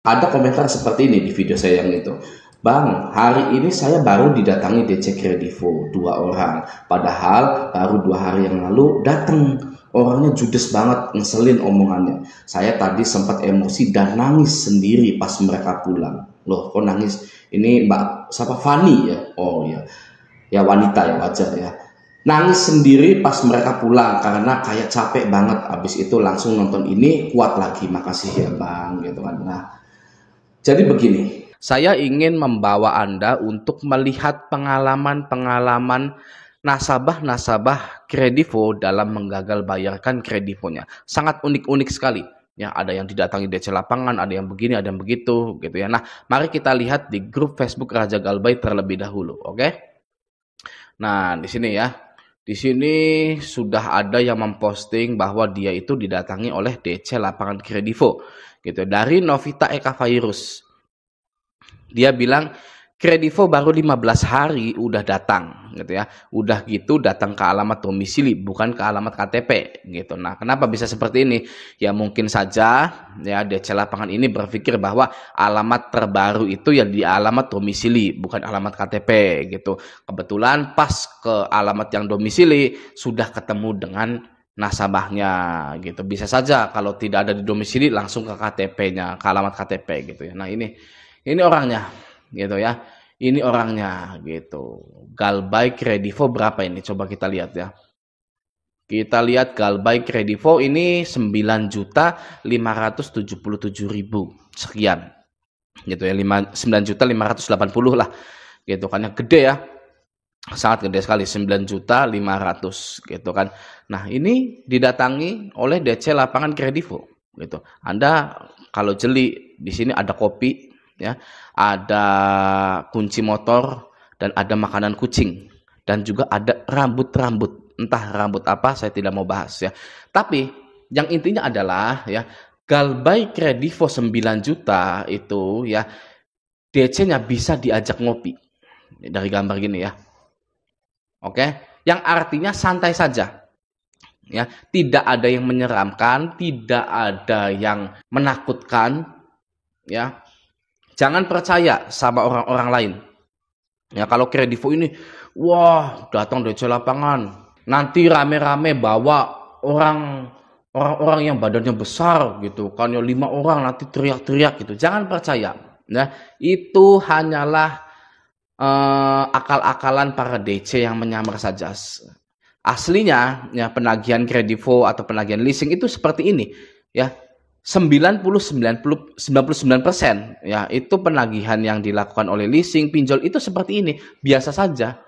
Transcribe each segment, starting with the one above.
Ada komentar seperti ini di video saya yang itu. Bang, hari ini saya baru didatangi DC Kredivo 2 orang. Padahal baru 2 hari yang lalu datang. Orangnya judes banget, ngeselin omongannya. Saya tadi sempat emosi dan nangis sendiri pas mereka pulang. Loh, kok nangis? Ini Mbak, siapa? Fani ya? Oh ya, ya wanita ya, wajar ya. Nangis sendiri pas mereka pulang karena kayak capek banget. Abis itu langsung nonton ini, kuat lagi. Makasih ya Bang, gitu kan. Nah, jadi begini, saya ingin membawa Anda untuk melihat pengalaman-pengalaman nasabah-nasabah Kredivo dalam menggagal bayarkan kredivonya. Sangat unik-unik sekali. Ya, ada yang didatangi DC lapangan, ada yang begini, ada yang begitu, gitu ya. Nah, mari kita lihat di grup Facebook Raja Galbay terlebih dahulu, oke? Nah, di sini ya. Di sini sudah ada yang memposting bahwa dia itu didatangi oleh DC lapangan Kredivo, gitu. Dari Novita Eka Virus. Dia bilang Kredivo baru 15 hari udah datang, gitu ya. Udah gitu datang ke alamat domisili, bukan ke alamat KTP, gitu. Nah, kenapa bisa seperti ini? Ya mungkin saja ya DC lapangan ini berpikir bahwa alamat terbaru itu ya di alamat domisili, bukan alamat KTP, gitu. Kebetulan pas ke alamat yang domisili sudah ketemu dengan nasabahnya, gitu. Bisa saja kalau tidak ada di domisili langsung ke KTP-nya, ke alamat KTP, gitu ya. Nah, ini orangnya, gitu ya. Ini orangnya, gitu. Galbay Kredivo berapa ini? Coba kita lihat ya. Kita lihat Galbay Kredivo ini 9.577.000 sekian, gitu ya. 9.580 lah, gitu kan. Yang gede ya, sangat gede sekali, 9.500.000, gitu kan. Nah, ini didatangi oleh DC lapangan Kredivo, gitu. Anda kalau jeli di sini ada kopi, ya, ada kunci motor dan ada makanan kucing dan juga ada rambut-rambut, entah rambut apa saya tidak mau bahas ya. Tapi yang intinya adalah ya Galbay Kredivo 9 juta itu ya DC-nya bisa diajak ngopi. Dari gambar gini ya. Oke, yang artinya santai saja. Ya, tidak ada yang menyeramkan, tidak ada yang menakutkan ya. Jangan percaya sama orang-orang lain. Ya, kalau Kredivo ini, wah, datang DC lapangan, nanti rame-rame bawa orang-orang yang badannya besar gitu, kan ya 5 orang nanti teriak-teriak gitu. Jangan percaya. Ya, itu hanyalah akal-akalan para DC yang menyamar saja. Aslinya ya penagihan Kredivo atau penagihan leasing itu seperti ini, ya. 99% ya itu penagihan yang dilakukan oleh leasing pinjol itu seperti ini, biasa saja,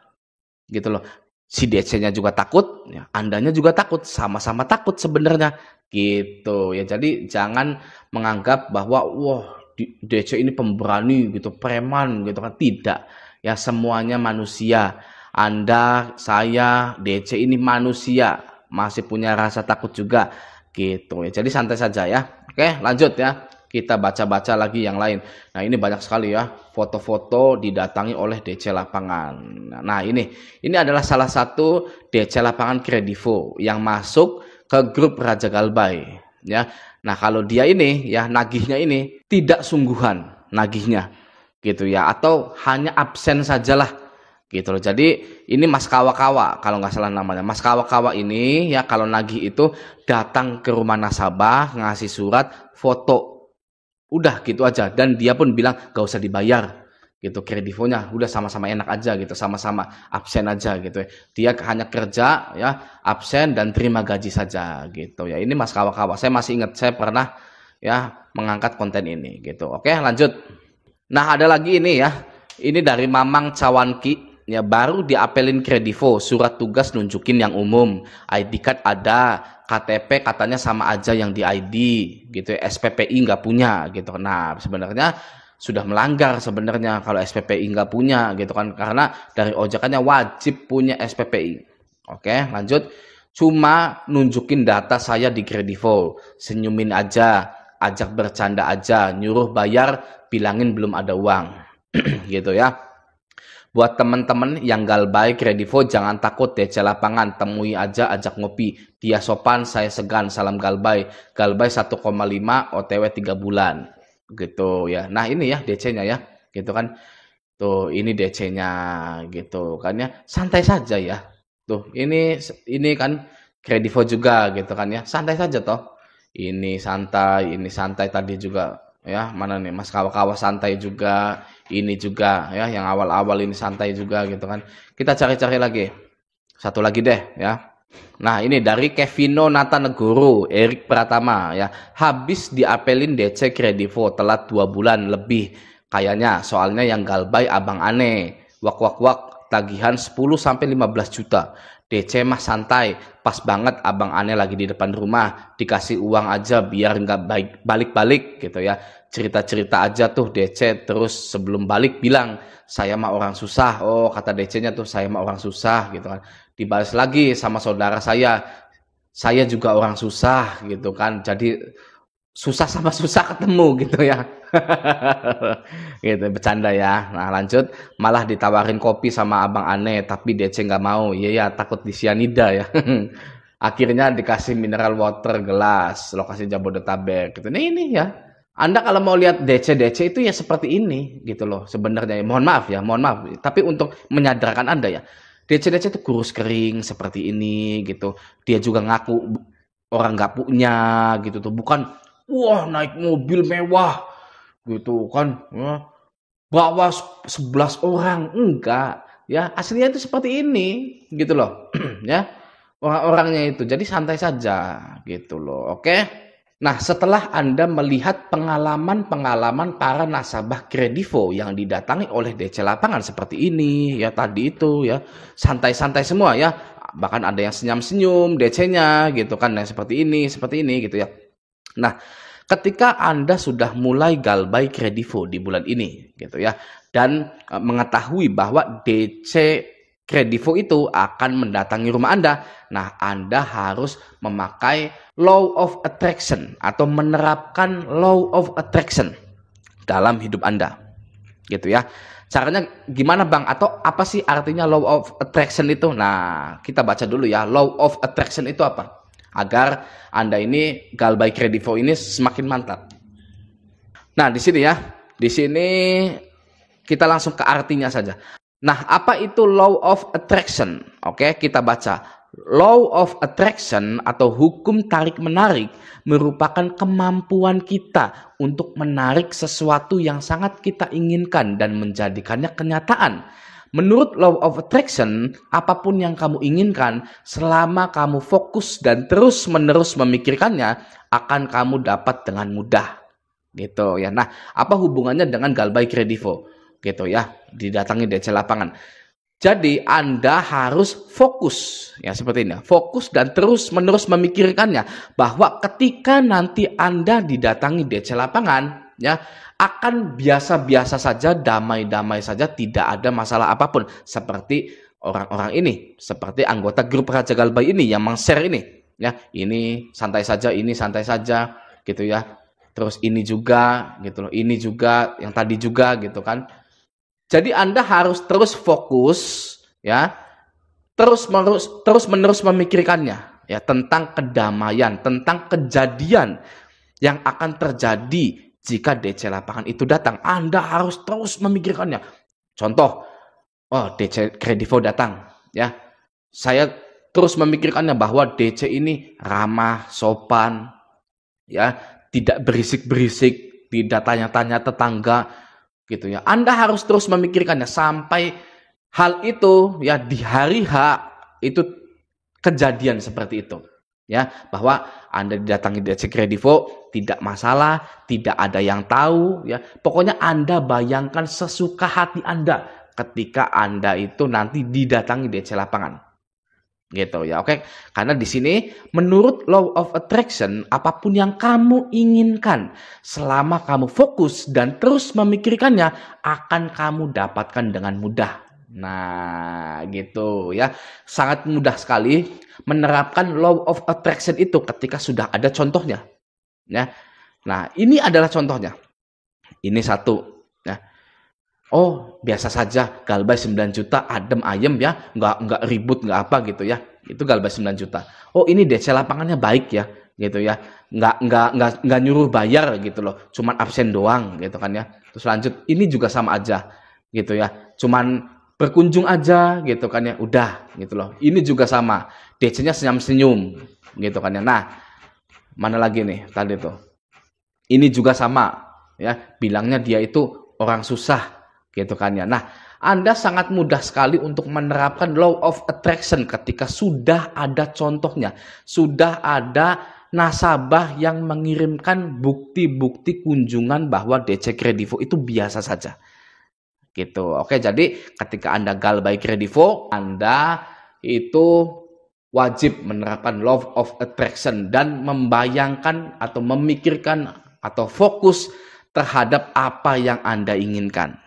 gitu loh. Si DC-nya juga takut, ya, Andanya juga takut, sama-sama takut sebenarnya, gitu ya. Jadi jangan menganggap bahwa wah DC ini pemberani gitu, preman gitu kan, tidak. Ya semuanya manusia. Anda, saya, DC ini manusia, masih punya rasa takut juga, gitu ya. Jadi santai saja ya. Oke, lanjut ya. Kita baca-baca lagi yang lain. Nah, ini banyak sekali ya foto-foto didatangi oleh DC lapangan. Nah, ini adalah salah satu DC lapangan Kredivo yang masuk ke grup Raja Galbay ya. Nah, kalau dia ini ya nagihnya ini tidak sungguhan nagihnya, gitu ya, atau hanya absen sajalah, gitu loh. Jadi ini Mas Kawa-Kawa kalau nggak salah namanya. Mas Kawa-Kawa ini ya kalau nagih itu datang ke rumah nasabah, ngasih surat, foto, udah gitu aja, dan dia pun bilang gak usah dibayar, gitu. Kredivonya udah sama-sama enak aja gitu, sama-sama absen aja gitu ya. Dia hanya kerja ya, absen dan terima gaji saja, gitu ya. Ini Mas Kawa-Kawa, saya masih ingat, saya pernah ya mengangkat konten ini, gitu. Oke, lanjut. Nah, ada lagi ini ya, ini dari Mamang Cawanki ya, baru diapelin Kredivo, surat tugas nunjukin yang umum, ID card ada, KTP katanya sama aja yang di ID, gitu ya. SPPI nggak punya, gitu. Nah, sebenarnya sudah melanggar sebenarnya kalau SPPI nggak punya, gitu kan, karena dari ojekannya wajib punya SPPI. Oke, lanjut. Cuma nunjukin data saya di Kredivo, senyumin aja, ajak bercanda aja, nyuruh bayar, bilangin belum ada uang, gitu ya. Buat teman-teman yang Galbay Kredivo jangan takut DC lapangan, temui aja, ajak ngopi. Dia sopan, saya segan. Salam Galbay. Galbay 1,5 OTW 3 bulan. gitu ya. Nah, ini ya DC-nya ya, gitu kan. Tuh, ini DC-nya gitu kan ya. Santai saja ya. Tuh, ini kan Kredivo juga gitu kan ya. Santai saja toh. Ini santai tadi juga ya. Mana nih Mas Kawa-kawa santai juga. Ini juga ya yang awal-awal ini santai juga gitu kan. Kita cari-cari lagi. Satu lagi deh ya. Nah, ini dari Kevino Natanegoro, Erik Pratama ya. Habis diapelin DC Kredivo telat 2 bulan lebih. Kayaknya soalnya yang galbay abang aneh. Wak wak wak tagihan 10 sampai 15 juta. DC mah santai, pas banget abang aneh lagi di depan rumah, dikasih uang aja biar nggak balik-balik gitu ya. Cerita-cerita aja tuh DC, terus sebelum balik bilang, saya mah orang susah. Oh, kata DC-nya tuh, saya mah orang susah gitu kan. Dibalas lagi sama saudara saya juga orang susah gitu kan. Jadi susah sama susah ketemu gitu ya. Gitu, bercanda ya. Nah, lanjut, malah ditawarin kopi sama abang aneh, tapi DC nggak mau. Iya ya, takut disianida ya. Akhirnya dikasih mineral water gelas, lokasi Jabodetabek gitu. Nah, ini ya. Anda kalau mau lihat DC itu ya seperti ini gitu loh sebenarnya. Mohon maaf ya, mohon maaf. Tapi untuk menyadarkan Anda ya, DC itu kurus kering seperti ini gitu. Dia juga ngaku orang nggak punya gitu tuh. Bukan, wah naik mobil mewah gitu kan. Ya, bawa 11 orang. Enggak. Ya, aslinya itu seperti ini gitu loh. Ya, orang-orangnya itu. Jadi santai saja gitu loh. Oke. Nah, setelah Anda melihat pengalaman-pengalaman para nasabah Kredivo yang didatangi oleh DC lapangan seperti ini, ya tadi itu ya, santai-santai semua ya, bahkan ada yang senyum-senyum DC-nya gitu kan, yang seperti ini gitu ya. Nah, ketika Anda sudah mulai galbay Kredivo di bulan ini gitu ya, dan mengetahui bahwa DC Kredivo itu akan mendatangi rumah Anda. Nah, Anda harus memakai law of attraction atau menerapkan law of attraction dalam hidup Anda. Gitu ya. Caranya gimana Bang? Atau apa sih artinya law of attraction itu? Nah, kita baca dulu ya. Law of attraction itu apa? Agar Anda ini galbay Kredivo ini semakin mantap. Nah, di sini ya. Di sini kita langsung ke artinya saja. Nah, apa itu law of attraction? Oke, kita baca. Law of attraction atau hukum tarik-menarik merupakan kemampuan kita untuk menarik sesuatu yang sangat kita inginkan dan menjadikannya kenyataan. Menurut law of attraction, apapun yang kamu inginkan, selama kamu fokus dan terus-menerus memikirkannya, akan kamu dapat dengan mudah. Gitu ya. Nah, apa hubungannya dengan galbay Kredivo? Gitu ya, didatangi DC lapangan. Jadi Anda harus fokus ya seperti ini, fokus dan terus menerus memikirkannya bahwa ketika nanti Anda didatangi DC lapangan ya akan biasa-biasa saja, damai-damai saja, tidak ada masalah apapun seperti orang-orang ini, seperti anggota grup Raja Galbay ini yang meng-share ini ya, ini santai saja gitu ya. Terus ini juga gitu loh, ini juga, yang tadi juga gitu kan. Jadi Anda harus terus fokus ya, terus menerus memikirkannya ya tentang kedamaian, tentang kejadian yang akan terjadi jika DC lapangan itu datang. Anda harus terus memikirkannya. Contoh, oh DC Kredivo datang ya. Saya terus memikirkannya bahwa DC ini ramah, sopan ya, tidak berisik-berisik, tidak tanya-tanya tetangga gitu ya. Anda harus terus memikirkannya sampai hal itu ya di hari H itu kejadian seperti itu ya, bahwa Anda didatangi DC Kredivo tidak masalah, tidak ada yang tahu ya. Pokoknya Anda bayangkan sesuka hati Anda ketika Anda itu nanti didatangi DC lapangan. Gitu ya, oke. Karena di sini menurut law of attraction, apapun yang kamu inginkan selama kamu fokus dan terus memikirkannya akan kamu dapatkan dengan mudah. Nah, gitu ya. Sangat mudah sekali menerapkan law of attraction itu ketika sudah ada contohnya. Ya. Nah, ini adalah contohnya. Ini satu ya. Oh, biasa saja, galbay 9 juta, adem ayem ya, nggak ribut, nggak apa gitu ya. Itu galbay 9 juta. Oh, ini DC lapangannya baik ya. gitu ya, nggak nyuruh bayar gitu loh, cuman absen doang gitu kan ya. Terus lanjut, ini juga sama aja gitu ya, cuman berkunjung aja gitu kan ya, udah gitu loh. Ini juga sama, DC-nya senyum-senyum gitu kan ya. Nah, mana lagi nih tadi tuh, ini juga sama ya, bilangnya dia itu orang susah gitu kan ya. Nah, Anda sangat mudah sekali untuk menerapkan law of attraction ketika sudah ada contohnya, sudah ada nasabah yang mengirimkan bukti-bukti kunjungan bahwa DC Kredivo itu biasa saja. Gitu. Oke, jadi ketika Anda galbay Kredivo, Anda itu wajib menerapkan law of attraction dan membayangkan atau memikirkan atau fokus terhadap apa yang Anda inginkan.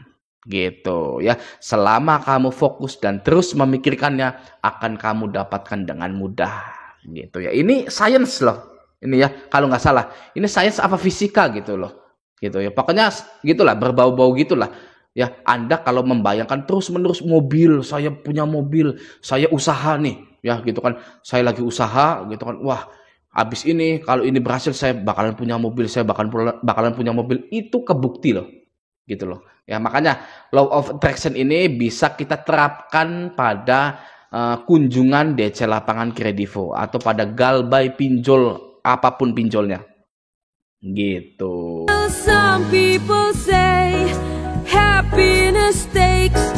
Gitu ya. Selama kamu fokus dan terus memikirkannya, akan kamu dapatkan dengan mudah. Gitu ya. Ini sains loh. Ini ya, kalau nggak salah. Ini sains apa fisika gitu loh. Gitu ya. Pokoknya gitulah, berbau-bau gitulah. Ya, Anda kalau membayangkan terus-menerus mobil, saya punya mobil, saya usaha nih, ya gitu kan. Saya lagi usaha gitu kan. Wah, habis ini kalau ini berhasil saya bakalan punya mobil, saya bakalan punya mobil. Itu kebukti loh. Gitu loh. Ya, makanya law of attraction ini bisa kita terapkan pada kunjungan DC lapangan Kredivo atau pada galbay pinjol apapun pinjolnya. Gitu. Some people say happiness takes